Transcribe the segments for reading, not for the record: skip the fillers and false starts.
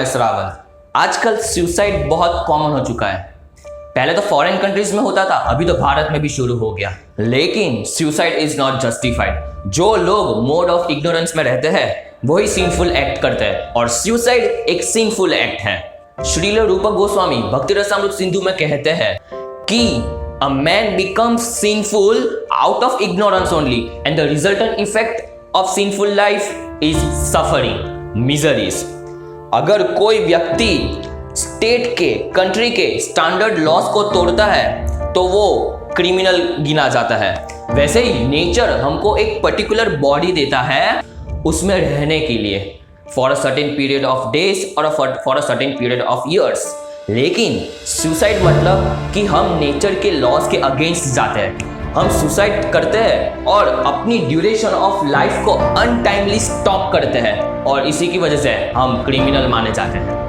श्रावण। आजकल सुसाइड बहुत कॉमन हो चुका है। पहले तो फॉरेन कंट्रीज में होता था, अभी तो भारत में भी शुरू हो गया। लेकिन सुसाइड इज नॉट जस्टिफाइड। जो लोग मोड ऑफ इग्नोरेंस में रहते हैं वही सिंफुल एक्ट करते हैं, और सुसाइड एक सिंफुल एक्ट है। श्रील रूपक गोस्वामी भक्ति रसामृत सिंधु में कहते हैं कि a man becomes sinful out of ignorance only, and the resultant effect of sinful life is suffering, miseries. अगर कोई व्यक्ति स्टेट के, कंट्री के स्टैंडर्ड लॉस को तोड़ता है तो वो क्रिमिनल गिना जाता है। वैसे ही नेचर हमको एक पर्टिकुलर बॉडी देता है उसमें रहने के लिए, for a certain period of days और for a certain period of years. लेकिन सुसाइड मतलब कि हम नेचर के लॉस के अगेंस्ट जाते हैं, हम सुसाइड करते हैं और अपनी ड्यूरेशन ऑफ लाइफ को अनटाइमली स्टॉप करते हैं, और इसी की वजह से हम क्रिमिनल माने जाते हैं।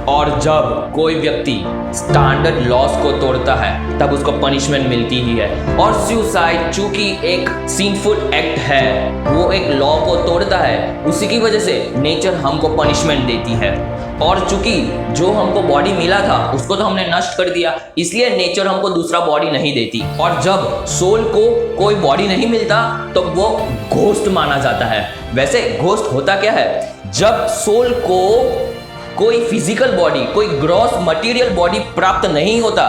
और जब कोई व्यक्ति स्टैंडर्ड लॉस को तोड़ता है तब उसको पनिशमेंट मिलती ही है। और सुसाइड चूंकि एक सिंफुल एक्ट है, वो एक लॉ को तोड़ता है, उसी की वजह से नेचर हमको पनिशमेंट देती है। और चूंकि जो हमको बॉडी मिला था उसको तो हमने नष्ट कर दिया, इसलिए नेचर हमको दूसरा बॉडी नहीं देती। और जब सोल को कोई बॉडी नहीं मिलता तो वो घोस्ट माना जाता है। वैसे घोस्ट होता क्या है? जब सोल को कोई फिजिकल बॉडी, कोई ग्रॉस मटेरियल बॉडी प्राप्त नहीं होता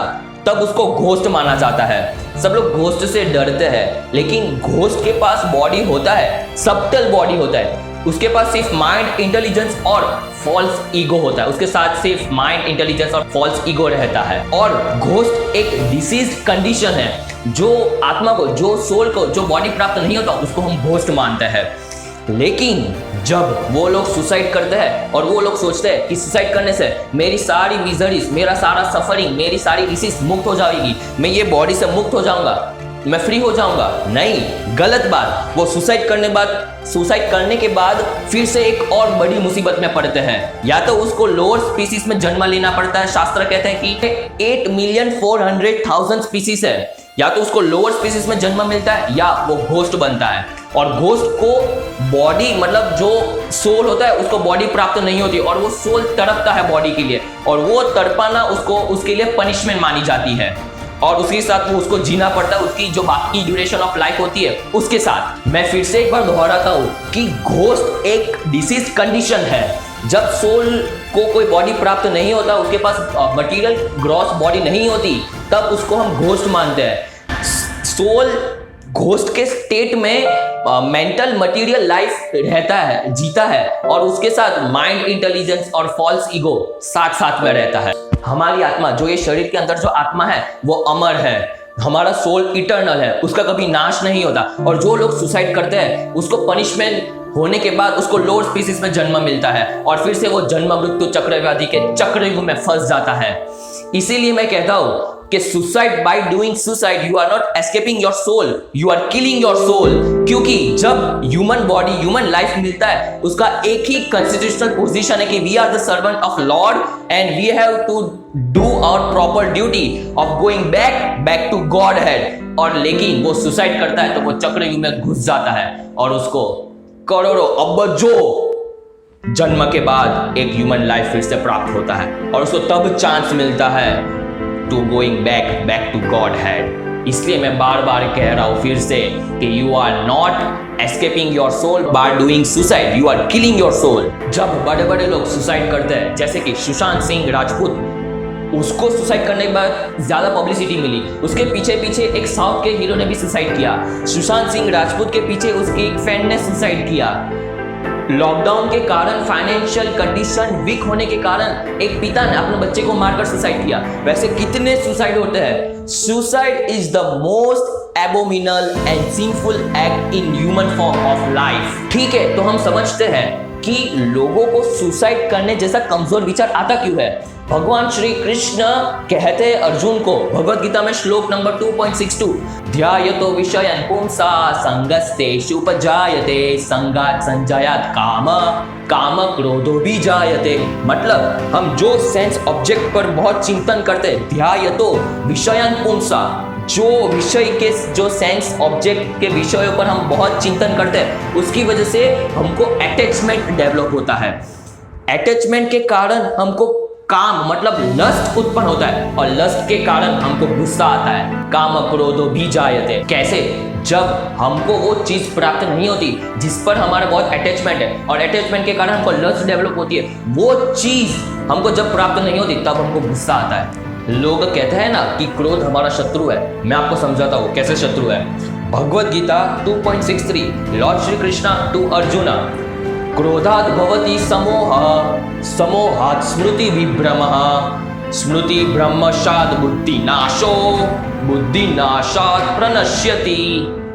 तब उसको घोस्ट माना जाता है। सब लोग घोस्ट से डरते हैं, लेकिन घोस्ट के पास बॉडी होता है, सबटल बॉडी होता है। उसके पास सिर्फ माइंड, इंटेलिजेंस और फॉल्स ईगो होता है। उसके साथ सिर्फ माइंड, इंटेलिजेंस और फॉल्स ईगो रहता है। और घोस्ट एक डिसीज्ड कंडीशन है। जो आत्मा को, जो सोल को, जो बॉडी प्राप्त नहीं होता उसको हम घोस्ट मानते हैं। लेकिन जब वो लोग सुसाइड करते हैं और वो लोग सोचते हैं कि सुसाइड करने से मेरी सारी मिजरीज, मेरा सारा सफरिंग, मेरी सारी डिसीज मुक्त हो जाएगी, मैं ये बॉडी से मुक्त हो जाऊंगा, मैं फ्री हो जाऊंगा। नहीं, गलत बात। वो सुसाइड करने के बाद फिर से एक और बड़ी मुसीबत में पड़ते हैं। या तो उसको लोअर स्पीसीज में जन्म लेना पड़ता है। शास्त्र कहते हैं कि 8,400,000 स्पीसीज है, या तो उसको लोअर स्पीसीज में जन्म मिलता है या वो घोस्ट बनता है। और घोस्ट को बॉडी, मतलब जो सोल होता है उसको बॉडी प्राप्त नहीं होती, और वो सोल तड़पता है बॉडी के लिए, और वो तड़पाना उसके लिए पनिशमेंट मानी जाती है। और उसके साथ वो उसको जीना पड़ता है, उसकी जो बाकी ड्यूरेशन ऑफ लाइफ होती है उसके साथ। मैं फिर से एक बार दोहराता हूँ कि घोस्ट एक डिसीज कंडीशन है। जब सोल को कोई बॉडी प्राप्त नहीं होता, उसके पास मटेरियल ग्रॉस बॉडी नहीं होती, तब उसको हम घोस्ट मानते हैं। सोल घोस्ट के स्टेट में मेंटल मटेरियल लाइफ रहता है, जीता है, और उसके साथ माइंड, इंटेलिजेंस और फॉल्स ईगो साथ साथ में रहता है। हमारी आत्मा, जो ये शरीर के अंदर जो आत्मा है वो अमर है। हमारा सोल इटर्नल है, उसका कभी नाश नहीं होता। और जो लोग सुसाइड करते हैं उसको पनिशमेंट होने के बाद उसको लोअर स्पीसीज में जन्म मिलता है, और फिर से वो जन्म मृत्यु चक्रव्याधि के चक्रव्यूह में फंस जाता है। इसीलिए मैं कहता हूं कि suicide, by doing suicide you are not escaping your soul, you are killing your soul. क्योंकि जब ह्यूमन बॉडी, ह्यूमन लाइफ मिलता है, उसका एक ही कॉन्स्टिट्यूशनल पोजीशन है कि we are the servant of Lord and we have to do our proper duty of going back to Godhead. और लेकिन वो सुसाइड करता है तो वो चक्रव्यूह में घुस जाता है, और उसको करोड़ों अबजों जन्म के बाद एक ह्यूमन लाइफ फिर से प्राप्त होता है, और उसको तब चांस मिलता है to going back to Godhead. इसलिए मैं बार बार कह रहा हूं फिर से कि you are not escaping your soul by doing suicide, you are killing your soul. जब बड़े बड़े लोग सुसाइड करते हैं, जैसे कि सुशांत सिंह राजपूत, उसको सुसाइड करने के बाद ज्यादा पब्लिसिटी मिली। उसके पीछे एक साउथ के हीरो ने भी सुसाइड किया। सुशांत सिंह राजपूत के पीछे उसकी एक फ्रेंड ने सुसाइड किया। लॉकडाउन के कारण, फाइनेंशियल कंडीशन वीक होने के कारण एक पिता ने अपने बच्चे को मारकर सुसाइड किया। वैसे कितने सुसाइड होते हैं? Suicide is the most abominable and sinful act in human form of life. ठीक है, तो हम समझते हैं कि लोगों को सुसाइड करने जैसा कमजोर विचार आता क्यों है। भगवान श्री कृष्ण कहते हैं अर्जुन को, भगवत गीता में श्लोक नंबर 2.62, ध्यायतो विषयान् पुंसा संगस्तेषु उपजायते संगात् संजायात् काम क्रोधो भी जायते। मतलब हम जो सेंस ऑब्जेक्ट पर बहुत चिंतन करते हैं, ध्यायतो विषयान् पुंसा, जो विषय के, जो सेंस ऑब्जेक्ट के विषयों पर हम बहुत चिंतन करते हैं, उसकी वजह से हमको अटैचमेंट डेवलप होता है। अटैचमेंट के कारण हमको काम मतलब लस्ट उत्पन्न होता है और लस्ट के कारण हमको गुस्सा आता है। काम क्रोधो भी जायते। कैसे? जब हमको वो चीज प्राप्त नहीं होती जिस पर हमारा बहुत अटैचमेंट है और अटैचमेंट के कारण हमको लस्ट डेवलप होती है, वो चीज हमको जब प्राप्त नहीं होती तब हमको गुस्सा आता है। लोग कहते हैं ना कि क्रोध हमारा शत्रु है। मैं आपको समझाता हूँ कैसे शत्रु है। भगवद गीता 2.63 लॉर्ड श्री कृष्णा टू अर्जुना, क्रोधात् भवति समोहः समोहात् स्मृति विभ्रमः स्मृति भ्रमशात् बुद्धि नाशो बुद्धि नाशात् प्रणश्यति।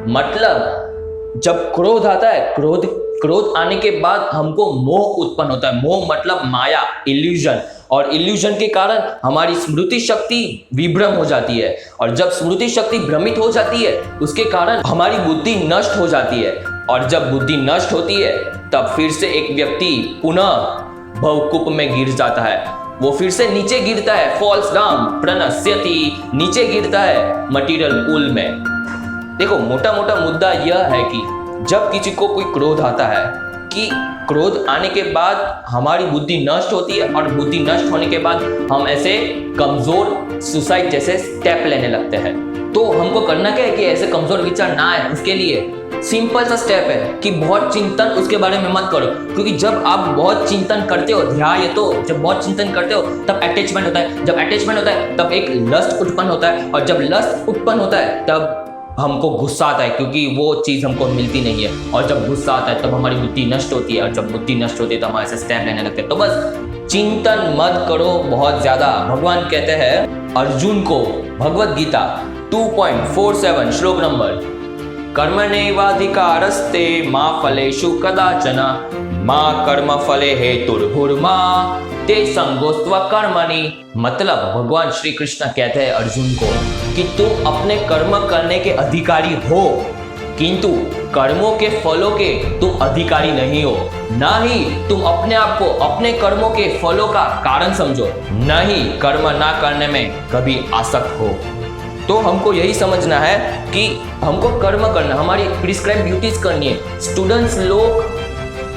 मतलब जब क्रोध आता है, क्रोध आने के बाद हमको मोह उत्पन्न होता है। मोह मतलब माया, इल्यूजन, और इल्यूजन के कारण हमारी स्मृति शक्ति विभ्रम हो जाती है और जब स्मृति शक्ति भ्रमित हो जाती है उसके कारण हमारी बुद्धि नष्ट हो जाती है और जब बुद्धि नष्ट होती है तब फिर से एक व्यक्ति पुनः भवकूप में गिर जाता है। वो फिर से नीचे गिरता है, फॉल्स डाउन प्रणश्यति, नीचे गिरता है मटीरियल पूल में। देखो, मोटा मोटा मुद्दा यह है कि जब किसी को कोई क्रोध आता है कि क्रोध आने के बाद हमारी बुद्धि नष्ट होती है और बुद्धि नष्ट होने के बाद हम ऐसे कमजोर सुसाइड जैसे स्टेप लेने लगते हैं। तो हमको करना क्या है कि ऐसे कमजोर विचार ना आए, उसके लिए सिंपल सा स्टेप है कि बहुत चिंतन उसके बारे में मत करो। क्योंकि जब आप बहुत चिंतन करते हो, ध्यान तो जब बहुत चिंतन करते हो तब अटैचमेंट होता है, जब अटैचमेंट होता है तब एक लस्ट उत्पन्न होता है और जब लस्ट उत्पन्न होता है तब हमको गुस्सा आता है क्योंकि वो चीज हमको मिलती नहीं है और जब गुस्सा आता है तब हमारी बुद्धि नष्ट होती है और जब बुद्धि नष्ट होती है तो हमारे से स्टेप लेने लगते हैं। तो बस चिंतन मत करो बहुत ज्यादा। भगवान कहते हैं अर्जुन को, भगवद गीता 2.47 श्लोक नंबर, कर्मण्येवाधिकारस्ते मा फलेषु कदाचन मा कर्म फले हेतुर्भुर्मा ते संगोस्त्व कर्मणि। मतलब भगवान श्री कृष्ण कहते हैं अर्जुन को कि तुम अपने कर्म करने के अधिकारी हो किंतु कर्मों के फलों के तुम अधिकारी नहीं हो। ना ही तुम अपने आप को अपने कर्मों के फलों का कारण समझो, ना ही कर्म ना करने में कभी आसक्त हो। तो हमको यही समझना है कि हमको कर्म करना, हमारी प्रिस्क्राइब ड्यूटीज करनी है। स्टूडेंट्स लोग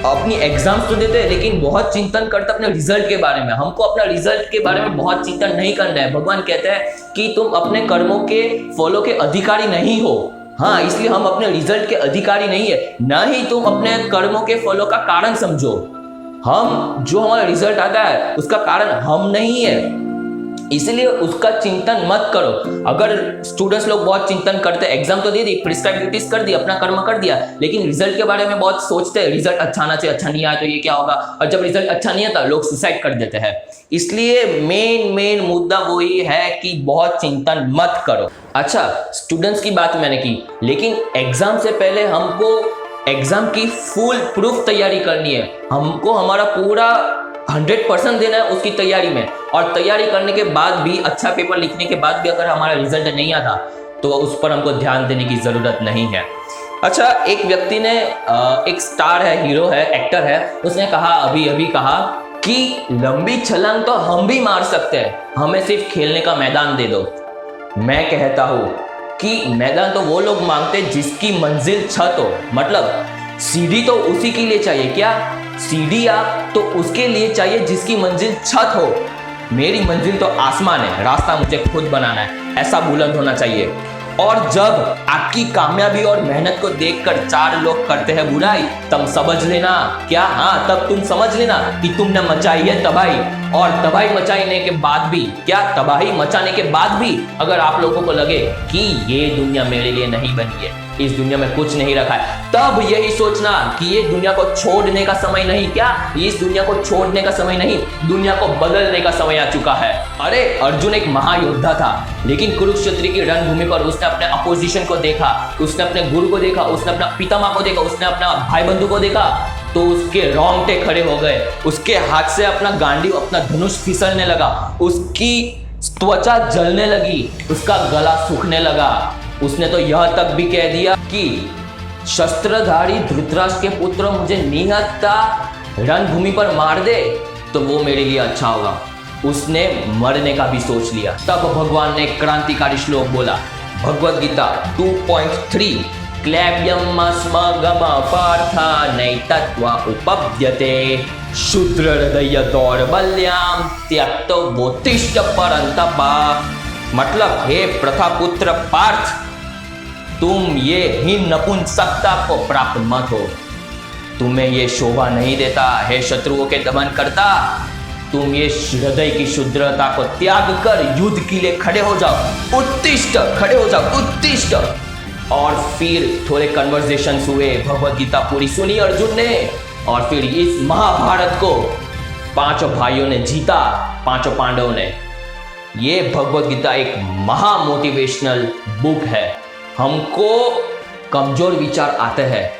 अपनी एग्जाम्स तो देते हैं लेकिन बहुत चिंतन करते अपने रिजल्ट के बारे में। हमको अपना रिजल्ट के बारे में बहुत चिंतन नहीं करना है। भगवान कहते हैं कि तुम अपने कर्मों के फलों के अधिकारी नहीं हो। हाँ, इसलिए हम अपने रिजल्ट के अधिकारी नहीं है, ना ही तुम अपने कर्मों के फलों का कारण समझो। हम जो हमारा रिजल्ट आता है उसका कारण हम नहीं है, इसलिए उसका चिंतन मत करो। अगर स्टूडेंट्स लोग बहुत चिंतन करते हैं, एग्जाम तो दे दी, प्रिस्क्राइब ड्यूटीज कर दी, अपना कर्म कर दिया, लेकिन रिजल्ट के बारे में बहुत सोचते हैं, रिजल्ट अच्छा आना चाहिए, अच्छा नहीं आया तो ये क्या होगा, और जब रिजल्ट अच्छा नहीं आता लोग सुसाइड कर देते हैं। इसलिए मेन मुद्दा वही है कि बहुत चिंतन मत करो। अच्छा, स्टूडेंट्स की बात मैंने की, लेकिन एग्जाम से पहले हमको एग्जाम की फुल प्रूफ तैयारी करनी है। हमको हमारा पूरा 100% देना है उसकी तैयारी में, और तैयारी करने के बाद भी, अच्छा पेपर लिखने के बाद भी अगर हमारा रिजल्ट नहीं आता तो उस पर हमको ध्यान देने की जरूरत नहीं है। अच्छा, एक व्यक्ति ने, एक स्टार है, हीरो है, एक्टर है, उसने अभी कहा कि लंबी छलांग तो हम भी मार सकते हैं, हमें सिर्फ खेलने का मैदान दे दो। मैं कहता हूँ कि मैदान तो वो लोग मांगते जिसकी मंजिल छत हो। मतलब सीढ़ी तो उसी के लिए चाहिए, क्या सीढ़ी आप तो उसके लिए चाहिए जिसकी मंजिल छत हो। मेरी मंजिल तो आसमान है, रास्ता मुझे खुद बनाना है, ऐसा बुलंद होना चाहिए। और जब आपकी कामयाबी और मेहनत को देखकर 4 लोग करते हैं बुराई, तब समझ लेना, क्या, हाँ, तब तुम समझ लेना कि तुमने मचाई है तबाही। और तबाही मचाने के बाद भी, क्या, तबाही मचाने के बाद भी अगर आप लोगों को लगे कि ये दुनिया मेरे लिए नहीं बनी है, इस दुनिया में कुछ नहीं रखा है, तब यही सोचना कि ये दुनिया को छोड़ने का समय नहीं, क्या, इस दुनिया को छोड़ने का समय नहीं, दुनिया को बदलने का समय आ चुका है। अरे, अर्जुन एक महायोद्धा था, लेकिन कुरुक्षेत्र की रणभूमि पर उसने अपने अपोजिशन को देखा, उसने अपने गुरु को देखा, उसने अपना पितामह को देखा, उसने अपना भाई बंधु को देखा, तो उसके रोंगटे खड़े हो गए, उसके हाथ से अपना गांडीव, अपना धनुष फिसलने लगा, उसकी त्वचा जलने लगी, उसका गला सूखने लगा। उसने तो यह तक भी कह दिया कि शस्त्रधारी धृतराष्ट्र के पुत्र मुझे निहत्ता रणभूमि पर मार दे तो वो मेरे लिए अच्छा होगा। उसने मरने का भी सोच लिया। तब भगवान ने क्रांतिकारी श्लोक बोला, भगवद गीता 2.3, क्लैब्यम स्मगम पार्थ नैतत्व उपपद्यते शूद्र हृदय दौर्बल्याम त्यक्तो बोतिष्ठ परंतपा। मतलब हे प्रथा पुत्र पार्थ, तुम ये हीन नपुंसकता को प्राप्त मत हो। तुम्हें ये शोभा नहीं देता हे शत्रुओं के दमन करता। तुम ये हृदय की शुद्रता को त्याग कर युद्ध के लिए खड़े हो जाओ। उत्तिष्ठ, खड़े हो जाओ, उत्तिष्ठ। और फिर थोड़े कन्वर्सेशंस हुए, भगवत गीता पूरी सुनी अर्जुन ने, और फिर इस महाभारत को पांचों भाइयों ने जीता, पांचों पांडवों ने। ये भगवत गीता एक महा मोटिवेशनल बुक है। हमको कमजोर विचार आते हैं,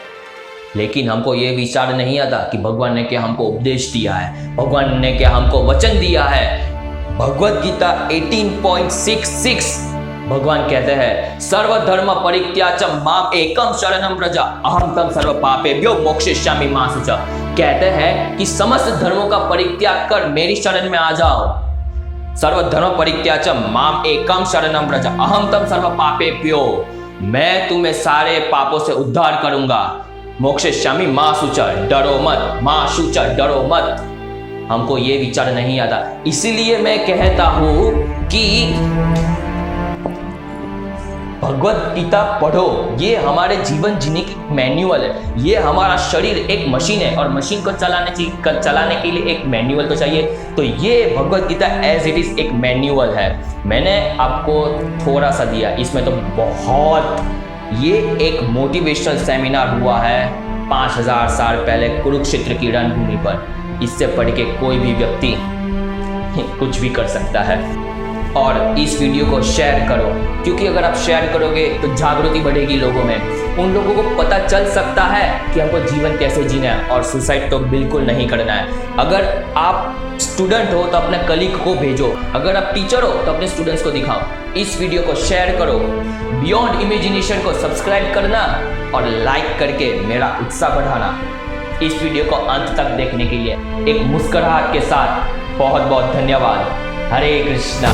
लेकिन हमको ये विचार नहीं आता कि भगवान ने क्या हमको उपदेश दिया है, भगवान ने क्या हमको वचन दिया है। भगवत गीता 18.66 भगवान कहते हैं, सर्वधर्म परित्याज्य माम एकम शरणम व्रज अहम तं सर्व पापेभ्यो मोक्षयिष्यामि मा शुचः। कहते हैं कि समस्त धर्मों का परित्याग कर मेरी शरण में आ जाओ। सर्वधर्म परित्याज्य माम एकम शरणम व्रज अहम तं सर्व पापेभ्यो, मैं तुम्हें सारे पापों से उद्धार करूंगा। मोक्षयिष्यामि मा शुचः, डरो मत, मा शुचः, डरो मत। हमको ये विचार नहीं आता, इसीलिए मैं कहता हूं कि भगवत गीता पढ़ो। ये हमारे जीवन जीने की मैन्युअल है। ये हमारा शरीर एक मशीन है, और मशीन को चलाने के लिए एक मैन्युअल तो चाहिए। तो ये Bhagavad Gita as it is एक मैन्युअल है। मैंने आपको थोड़ा सा दिया, इसमें तो बहुत। ये एक मोटिवेशनल सेमिनार हुआ है 5000 साल पहले कुरुक्षेत्र की रणभूमि पर। इससे पढ़ के कोई भी व्यक्ति कुछ भी कर सकता है। और इस वीडियो को शेयर करो, क्योंकि अगर आप शेयर करोगे तो जागृति बढ़ेगी लोगों में। उन लोगों को पता चल सकता है कि हमको जीवन कैसे जीना है, और सुसाइड तो बिल्कुल नहीं करना है। अगर आप स्टूडेंट हो तो अपने कलीग को भेजो, अगर आप टीचर हो तो अपने स्टूडेंट्स को दिखाओ। इस वीडियो को शेयर करो, बियॉन्ड इमेजिनेशन को सब्सक्राइब करना और लाइक करके मेरा उत्साह बढ़ाना। इस वीडियो को अंत तक देखने के लिए एक मुस्कुराहट के साथ बहुत बहुत धन्यवाद। हरे कृष्णा।